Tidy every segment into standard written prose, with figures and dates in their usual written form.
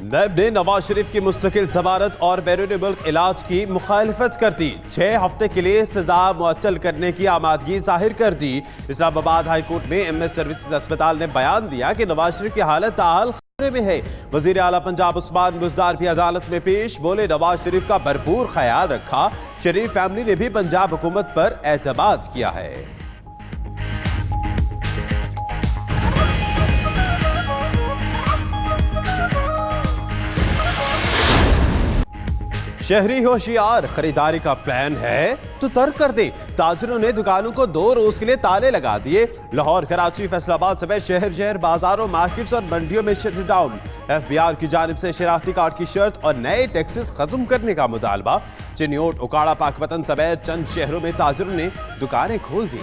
नैब ने नवाज शरीफ की मुस्तकिल जमानत और बैरून मुल्क इलाज की मुखालफत कर दी। 6 हफ्ते के लिए सजा मुअत्तल करने की आमादगी जाहिर कर दी। इस्लामाबाद हाई कोर्ट में MS सर्विसेज अस्पताल ने बयान दिया कि नवाज शरीफ की हालत ताहाल खतरे में है। वजीर आला पंजाब उस्मान बुज़दार भी अदालत में पेश, बोले नवाज शरीफ का भरपूर ख्याल रखा। शरीफ फैमिली ने भी पंजाब हुकूमत पर एतमाद किया है। शहरी होशियार, खरीदारी का प्लान है तो तर्क कर दे। ताजिरों ने दुकानों को 2 रोज के लिए ताले लगा दिए। लाहौर, कराची, फैसलाबाद समेत शहर बाजारों, मार्केट्स और मंडियों में शटडाउन। FBR की जानिब से शनाख्ती कार्ड की शर्त और नए टैक्सेस खत्म करने का मुतालबा। चिन्योट, उकाड़ा, पाकपतन समेत चंद शहरों में ताजिरों ने दुकानें खोल दी।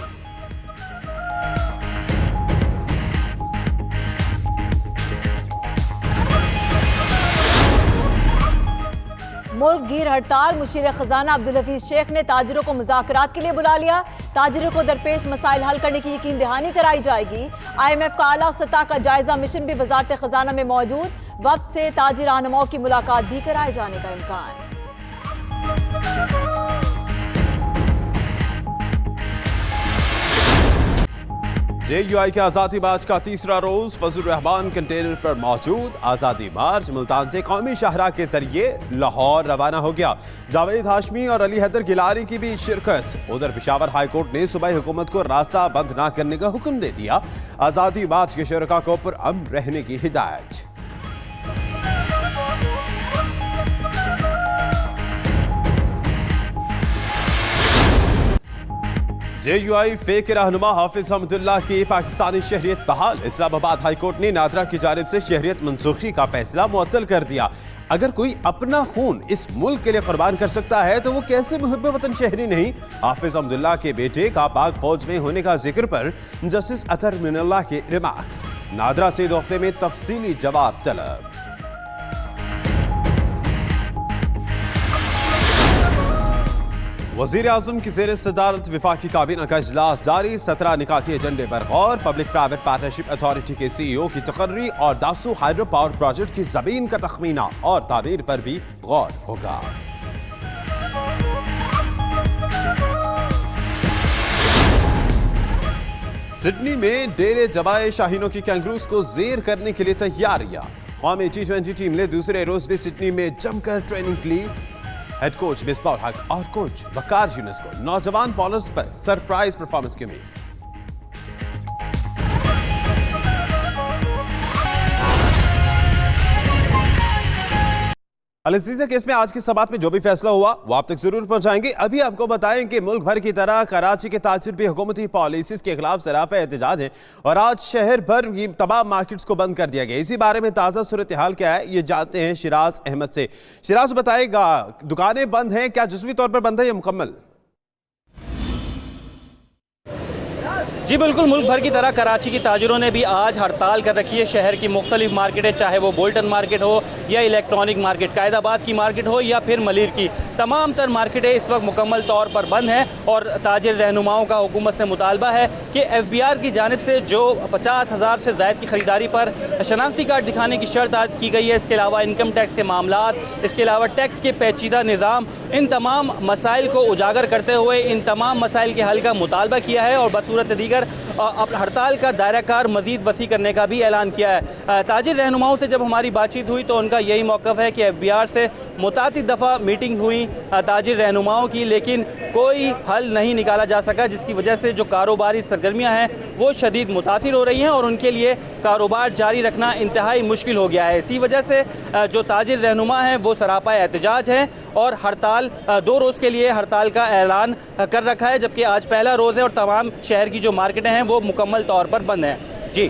मुल्क गिर हड़ताल, मुशीर खजाना अब्दुल हफीज शेख ने ताजिरों को मुज़ाकरात के लिए बुला लिया। ताजिरों को दरपेश मसाइल हल करने की यकीन दहानी कराई जाएगी। IMF का आला सतह का जायजा मिशन भी वजारत खजाना में मौजूद। वक्त से ताजिर रहनुमाओं की मुलाकात भी कराए जाने का इम्कान। JUI के आज़ादी मार्च का तीसरा रोज फजलुर रहमान कंटेनर पर मौजूद। आज़ादी मार्च मुल्तान से कौमी शाहराह के जरिए लाहौर रवाना हो गया। जावेद हाशमी और अली हैदर गिलानी की भी शिरकत। उधर पेशावर हाई कोर्ट ने सूबाई हुकूमत को रास्ता बंद न करने का हुक्म दे दिया। आज़ादी मार्च के शुरका को पुरअमन रहने की हिदायत। JUI फेक रहनुमा हाफिज हमदुल्ला की पाकिस्तानी शहरियत बहाल। इस्लामाबाद हाई कोर्ट ने नादरा की जानिब से शहरियत मनसूखी का फैसला मुअत्तल कर दिया। अगर कोई अपना खून इस मुल्क के लिए कुर्बान कर सकता है तो वो कैसे मुहब्ब वतन शहरी नहीं। हाफिज हमदुल्ला के बेटे का पाक फौज में होने का जिक्र पर जस्टिस अतर मिनल्लाह के रिमार्क्स। नादरा से 2 हफ्ते में तफसीली जवाब तलब। वज़ीर आज़म की ज़ेर सदारत वफाकी काबीना का इजलास जारी। 17 निकाती एजेंडे पर गौर। पब्लिक प्राइवेट पार्टनरशिप अथॉरिटी के CEO की तकर्री और दासू हाइड्रो पावर प्रोजेक्ट की जमीन का तखमीना और तामीर पर भी गौर होगा। सिडनी में डेरे जमाए शाहीनों की कैंगरूज को जेर करने के लिए तैयारियां। कौमी T20 टीम ने दूसरे रोज भी सिडनी में जमकर ट्रेनिंग ली। हेड कोच मिसबाह हक और कोच वकार यूनुस को नौजवान बॉलर्स पर सरप्राइज परफॉर्मेंस की उम्मीद। अल-अज़ीज़ा केस में आज की समाअत में जो भी फैसला हुआ वो आप तक जरूर पहुंचाएंगे। अभी आपको बताएं कि मुल्क भर की तरह कराची के ताजिर भी हुकूमती पॉलिसीज के खिलाफ सरापा एहतजाज है और आज शहर भर की तमाम मार्केट्स को बंद कर दिया गया। इसी बारे में ताज़ा सूरत हाल क्या है ये जानते हैं शिराज अहमद से। शिराज बताएगा, दुकानें बंद हैं, क्या जुज़वी तौर पर बंद है या मुकम्मल? जी बिल्कुल, मुल्क भर की तरह कराची की ताजिरों ने भी आज हड़ताल कर रखी है। शहर की मुख्तलिफ मार्केटें, चाहे वो बोल्टन मार्केट हो या इलेक्ट्रॉनिक मार्केट, कायदाबाद की मार्केट हो या फिर मलिर की, तमाम तर मार्केटें इस वक्त मुकम्मल तौर पर बंद हैं। और ताजिर रहनुमाओं का हुकूमत से मुतालबा है कि FBR की जानिब से जो 50,000 से ज़ायद की ख़रीदारी पर शनाख्ती कार्ड दिखाने की शर्त आयद की गई है, इसके अलावा इनकम टैक्स के मामलात, इसके अलावा टैक्स के पेचीदा निज़ाम, इन तमाम मसाइल को उजागर करते हुए इन तमाम मसाइल के हल का मुतालबा किया है और बसूरत दीगर हड़ताल का दायरा कार मजीद वसी करने का भी ऐलान किया है। ताजिर रहनुमाओं से जब हमारी बातचीत हुई तो उनका यही मौक़िफ़ है कि FBR से मुतादिद दफ़ा मीटिंग हुई ताजिर रहनुमाओं की, लेकिन कोई हल नहीं निकाला जा सका, जिसकी वजह से जो कारोबारी सरगर्मियाँ हैं वो शदीद मुतासिर हो रही हैं और उनके लिए कारोबार जारी रखना इंतहाई मुश्किल हो गया है। इसी वजह से जो ताजिर रहनुमा हैं वो सरापा एहतजाज हैं और हड़ताल 2 रोज़ के लिए हड़ताल का ऐलान कर रखा है, जबकि आज पहला रोज़ है और तमाम शहर की जो मार्केटें हैं वो मुकम्मल तौर पर बंद हैं। जी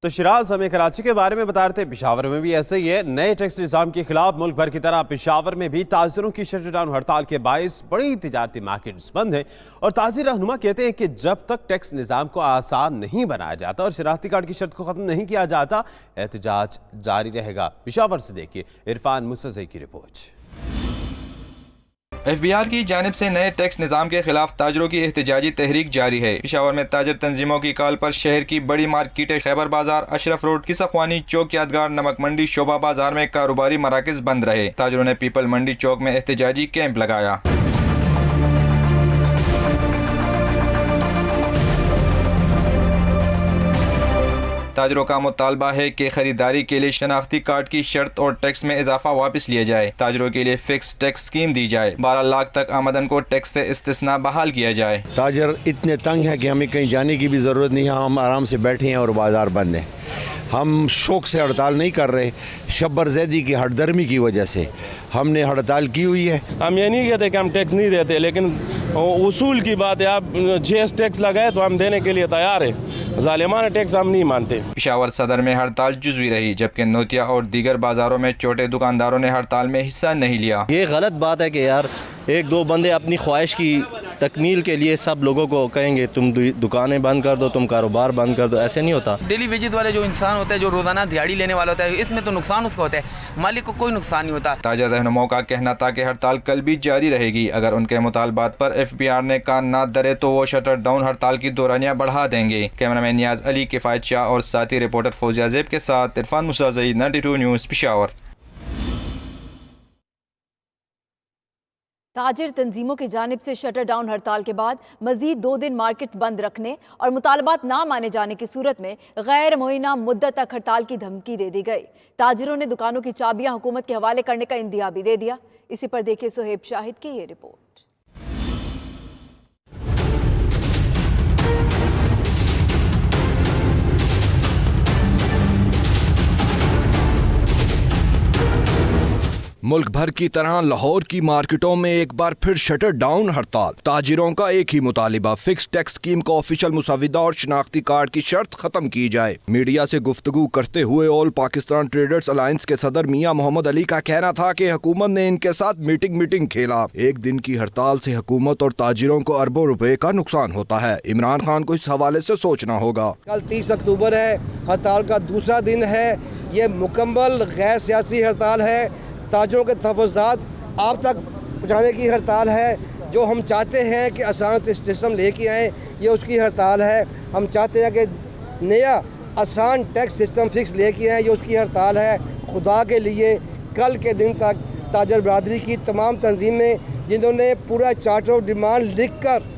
तो शिराज हमें कराची के बारे में बता रहे थे, पेशावर में भी ऐसे ही है। नए टैक्स निज़ाम के खिलाफ मुल्क भर की तरह पेशावर में भी ताजिरों की शटडाउन हड़ताल के बायस बड़ी तिजारती मार्केट्स बंद है और ताजिर रहनुमा कहते हैं कि जब तक टैक्स निज़ाम को आसान नहीं बनाया जाता और शनाख्ती कार्ड की शर्त को ख़त्म नहीं किया जाता एहतजाज जारी रहेगा। पेशावर से देखिए इरफान मुसज़ई की रिपोर्ट। FBR की जानिब से नए टैक्स निज़ाम के खिलाफ ताजरों की एहतजाजी तहरीक जारी है। पेशावर में ताजर तंजीमों की कॉल पर शहर की बड़ी मार्केटें खैबर बाजार, अशरफ रोड, किसाख्वानी चौक, यादगार, नमक मंडी, शोभा बाजार में कारोबारी मराकज बंद रहे। ताजरों ने पीपल मंडी चौक में एहतजाजी कैंप लगाया। ताजरों का मुतालबा है कि खरीदारी के लिए शनाख्ती कार्ड की शर्त और टैक्स में इजाफा वापस लिया जाए। ताजरों के लिए फिक्स टैक्स स्कीम दी जाए। 12 लाख तक आमदन को टैक्स से इस्तिस्ना बहाल किया जाए। ताजर इतने तंग है कि हमें कहीं जाने की भी ज़रूरत नहीं है। हम आराम से बैठे हैं और बाज़ार बंद है। हम शौक़ से हड़ताल नहीं कर रहे, शब्बर ज़ैदी की हटदर्मी की वजह से हमने हड़ताल की हुई है। हम ये नहीं कहते कि हम टैक्स नहीं देते, लेकिन उसूल की बात है, आप जीएस टैक्स लगाए तो हम देने के लिए तैयार है। जालिमाना टैक्स हम नहीं मानते। पेशावर सदर में हड़ताल जुज़वी रही, जबकि नोतिया और दीगर बाजारों में छोटे दुकानदारों ने हड़ताल में हिस्सा नहीं लिया। ये गलत बात है कि यार एक दो बंदे अपनी ख्वाहिश की तकमील के लिए सब लोगों को कहेंगे तुम दुकानें बंद कर दो, तुम कारोबार बंद कर दो। ऐसे नहीं होता। डेली वेजेस वाले जो इंसान होता है, जो रोज़ाना दिहाड़ी लेने वाला होता है, इसमें तो नुकसान उसका होता है, मालिक को कोई नुकसान नहीं होता। ताजर रहनुमाओं का कहना था कि हड़ताल कल भी जारी रहेगी। अगर उनके मुतालबात पर FBR ने कान ना धरे तो वो शटर डाउन हड़ताल की दौरानियां बढ़ा देंगे। कैमरामैन नियाज अली, किफ़ायत शाह और साथी रिपोर्टर फौजिया ज़ैब के साथ इरफान मुसाज़ई, 92 न्यूज़, पेशावर। ताजिर तंजीमों की जानिब से शटर डाउन हड़ताल के बाद मजीद 2 दिन मार्केट बंद रखने और मुतालबात ना माने जाने की सूरत में गैर मुइना मुद्दत तक हड़ताल की धमकी दे दी गई। ताजिरों ने दुकानों की चाबियां हुकूमत के हवाले करने का इंदिया भी दे दिया। इसी पर देखिए सुहेब शाहिद की ये रिपोर्ट। मुल्क भर की तरह लाहौर की मार्केटों में एक बार फिर शटर डाउन हड़ताल। ताजिरों का एक ही मुतालिबा, फिक्स टैक्स स्कीम का ऑफिशियल मुसविदा और शनाख्ती कार्ड की शर्त खत्म की जाए। मीडिया से गुफ्तगू करते हुए ऑल पाकिस्तान ट्रेडर्स अलायंस के सदर मियां मोहम्मद अली का कहना था कि हुकूमत ने इनके साथ मीटिंग खेला। एक दिन की हड़ताल से हुकूमत और ताजिरों को अरबों रुपए का नुकसान होता है। इमरान खान को इस हवाले से सोचना होगा। कल 30 अक्टूबर है, हड़ताल का दूसरा दिन है। ये मुकम्मल गैर सियासी हड़ताल है। ताजरों के तहफ़्फ़ुज़ात आप तक पहुँचाने की हड़ताल है। जो हम चाहते हैं कि आसान सिस्टम लेके आएँ, ये उसकी हड़ताल है। हम चाहते हैं कि नया आसान टैक्स सिस्टम फिक्स लेके आएँ, ये उसकी हड़ताल है। खुदा के लिए कल के दिन तक ताजर बरादरी की तमाम तंजीमें जिन्होंने पूरा चार्टर ऑफ डिमांड लिख कर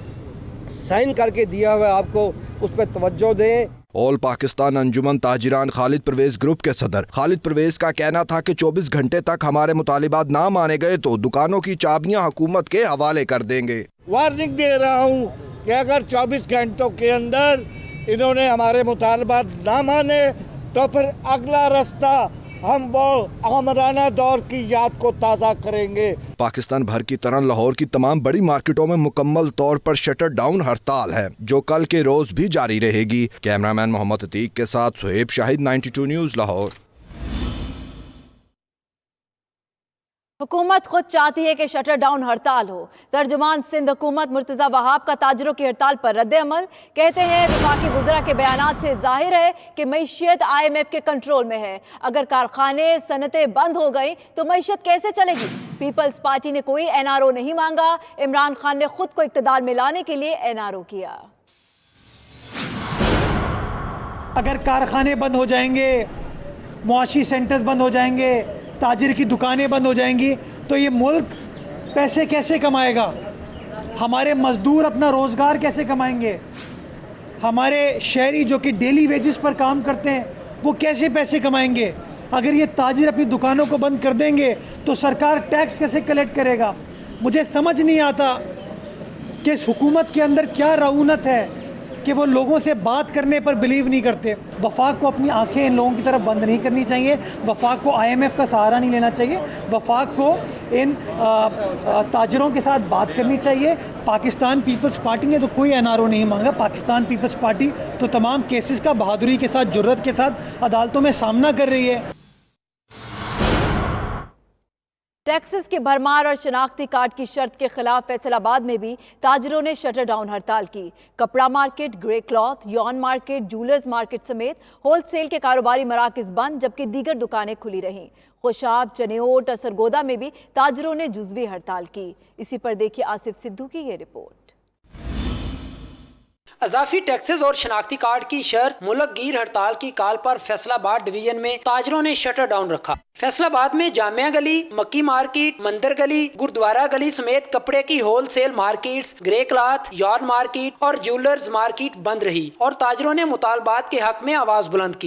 साइन करके दिया हुआ है, आपको उस पर तवज्जो दें। ऑल पाकिस्तान अंजुमन ताजिरान खालिद परवेज ग्रुप के सदर खालिद परवेज का कहना था कि 24 घंटे तक हमारे मुतालिबात ना माने गए तो दुकानों की चाबियां हुकूमत के हवाले कर देंगे। वार्निंग दे रहा हूं कि अगर 24 घंटों के अंदर इन्होंने हमारे मुतालिबात ना माने तो फिर अगला रास्ता हम वो आमराना दौर की याद को ताज़ा करेंगे। पाकिस्तान भर की तरह लाहौर की तमाम बड़ी मार्केटों में मुकम्मल तौर पर शटर डाउन हड़ताल है, जो कल के रोज भी जारी रहेगी। कैमरामैन मोहम्मद अतीक के साथ सुहेब शाहिद, 92 न्यूज़, लाहौर। हुकूमत खुद चाहती है कि शटर डाउन हड़ताल हो। तर्जुमान सिंध हुकूमत मुर्तज़ा वहाब का ताजरों की हड़ताल पर रद्द अमल। कहते हैं वफाकी वज़रा के बयानात से जाहिर है कि मईशत IMF के कंट्रोल में है। अगर कारखाने सनतें बंद हो गई तो मईशत कैसे चलेगी। पीपल्स पार्टी ने कोई NRO नहीं मांगा। इमरान खान ने खुद को इक़्तिदार में लाने के लिए NRO किया। अगर कारखाने बंद हो जाएंगे, मुआशी सेंटर्स बंद हो जाएंगे, ताजिर की दुकानें बंद हो जाएंगी तो ये मुल्क पैसे कैसे कमाएगा। हमारे मजदूर अपना रोज़गार कैसे कमाएंगे। हमारे शहरी जो कि डेली वेजेस पर काम करते हैं वो कैसे पैसे कमाएंगे। अगर ये ताजिर अपनी दुकानों को बंद कर देंगे तो सरकार टैक्स कैसे कलेक्ट करेगा। मुझे समझ नहीं आता कि इस हुकूमत के अंदर क्या रऊनत है कि वो लोगों से बात करने पर बिलीव नहीं करते। वफाक को अपनी आंखें इन लोगों की तरफ बंद नहीं करनी चाहिए। वफाक को IMF का सहारा नहीं लेना चाहिए। वफाक को इन ताजरों के साथ बात करनी चाहिए। पाकिस्तान पीपल्स पार्टी ने तो कोई NRO नहीं मांगा। पाकिस्तान पीपल्स पार्टी तो तमाम केसेस का बहादुरी के साथ, जुर्रत के साथ अदालतों में सामना कर रही है। टैक्सेस की भरमार और शनाख्ती कार्ड की शर्त के खिलाफ फैसलाबाद में भी ताजरों ने शटर डाउन हड़ताल की। कपड़ा market, grey cloth, Yon market, jewellers market समेत होलसेल के कारोबारी मराकज बंद, जबकि दीगर दुकानें खुली रहीं। खुशाब, चनेओट और सरगोदा में भी ताजरों ने जुज़वी हड़ताल की। इसी पर देखिए आसिफ सिद्धू की ये रिपोर्ट। अजाफी टैक्सेस और शनाख्ती कार्ड की शर्त मुल्क गिर हड़ताल की काल पर फैसलाबाद डिवीजन में ताजरों ने शटर डाउन रखा। फैसलाबाद में जामिया गली, मक्की मार्केट, मंदिर गली, गुरुद्वारा गली समेत कपड़े की wholesale markets, grey cloth, yarn market और ज्वेलर्स मार्केट बंद रही और ताजरों ने मुतालबात के हक में आवाज बुलंद की।